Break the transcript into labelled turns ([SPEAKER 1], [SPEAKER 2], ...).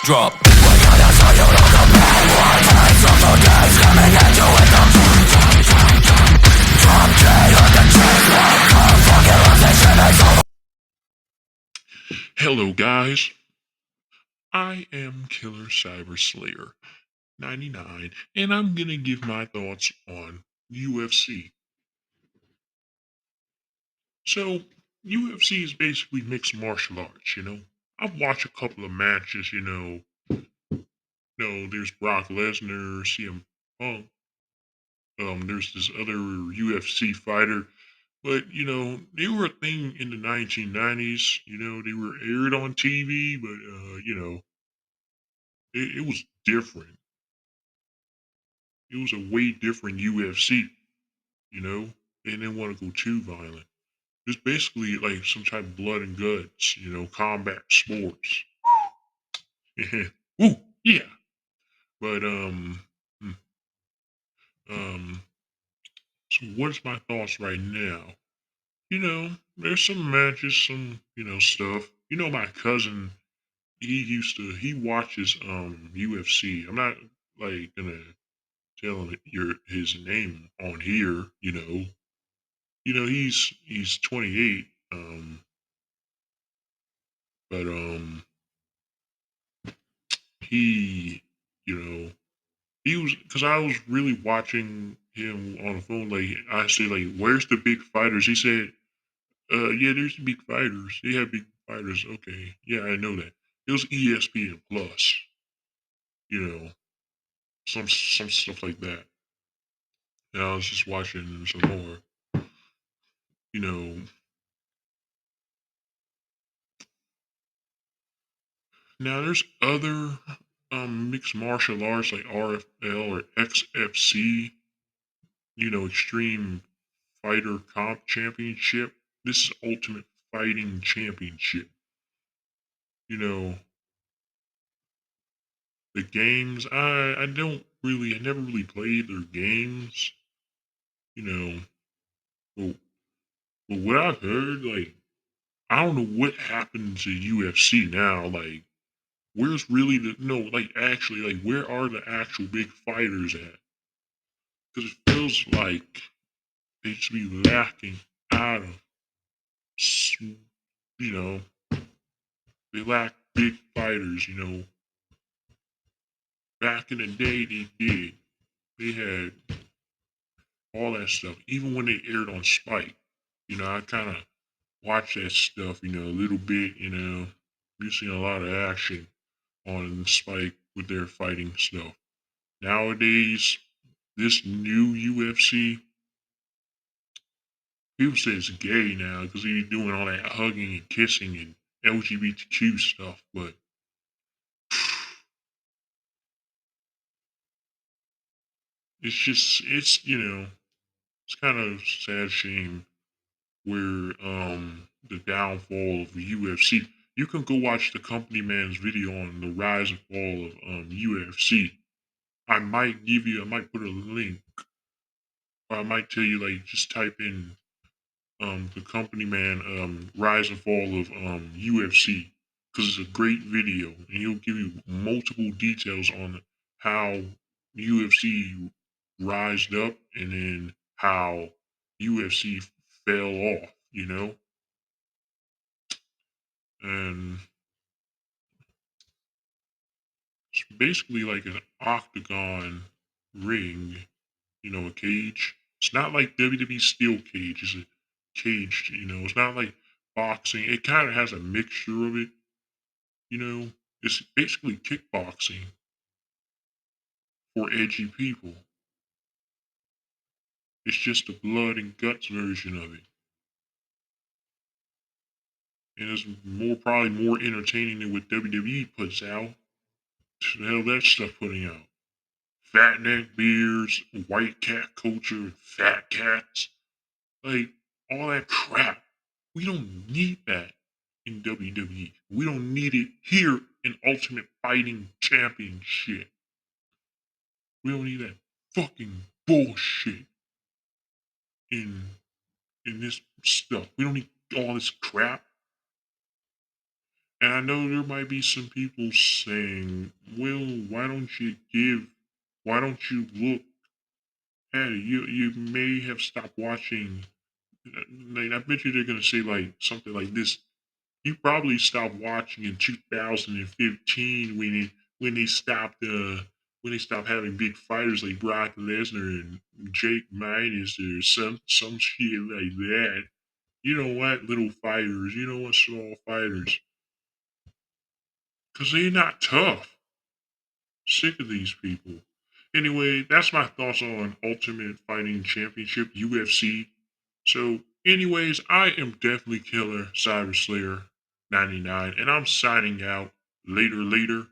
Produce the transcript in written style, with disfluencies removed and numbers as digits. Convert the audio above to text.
[SPEAKER 1] Drop.
[SPEAKER 2] Hello guys, I am Killer Cyber Slayer 99 and I'm gonna give my thoughts on UFC. So UFC is basically mixed martial arts. I've watched a couple of matches. There's Brock Lesnar, CM Punk, there's this other UFC fighter, but they were a thing in the 1990s. They were aired on TV, but it was different. It was a way different UFC, you know? They didn't want to go too violent. It's basically like some type of blood and guts, combat sports. Ooh, yeah. But hmm, um, so what's my thoughts right now? There's some matches, some stuff. My cousin, he watches UFC. I'm not like gonna tell him his name on here. He's 28. But he, you know, he was because I was really watching him on the phone. Like I said, like, where's the big fighters? He said, yeah, there's the big fighters. They have big fighters. Okay, yeah, I know that. It was ESPN Plus. You know, some stuff like that. And I was just watching some more. You know, now there's other mixed martial arts like RFL or XFC. Extreme Fighter Comp Championship. This is Ultimate Fighting Championship. You know, the games, I never really played their games, you know, but, but what I've heard, like, I don't know what happened to UFC now. Like, where's really no, like, actually, like, where are the actual big fighters at? Because it feels like they should be lacking out of, you know, they lack big fighters, Back in the day, they did. They had all that stuff. Even when they aired on Spike, I kind of watched that stuff, a little bit. You've seen a lot of action on Spike with their fighting stuff. Nowadays, this new UFC, people say it's gay now because he's doing all that hugging and kissing and LGBTQ stuff, but it's kind of sad shame where the downfall of the UFC. You can go watch the company man's video on the rise and fall of UFC. I might put a link, or I might tell you like just type in the company man rise and fall of UFC because it's a great video and he'll give you multiple details on how UFC rised up and then how UFC fell off. And it's basically like an octagon ring, a cage. It's not like WWE steel cage. It's a cage, It's not like boxing. It kind of has a mixture of it, you know. It's basically kickboxing for edgy people. It's just the blood and guts version of it. And it's probably more entertaining than what WWE puts out. The hell that stuff putting out. Fat neck beers, white cat culture, fat cats. Like, all that crap. We don't need that in WWE. We don't need it here in Ultimate Fighting Championship. We don't need that fucking bullshit in this stuff. We don't need all this crap. And I know there might be some people saying, "Well, why don't you look at it? You may have stopped watching." Like, I bet you they're gonna say like something like this. You probably stopped watching in 2015 when they stopped having big fighters like Brock Lesnar and Jake Minus or some shit like that. You know what, little fighters? You know what, small fighters? Because they're not tough. Sick of these people. Anyway, that's my thoughts on Ultimate Fighting Championship UFC. So, anyways, I am definitely Killer Cyber Slayer 99, and I'm signing out. Later, later.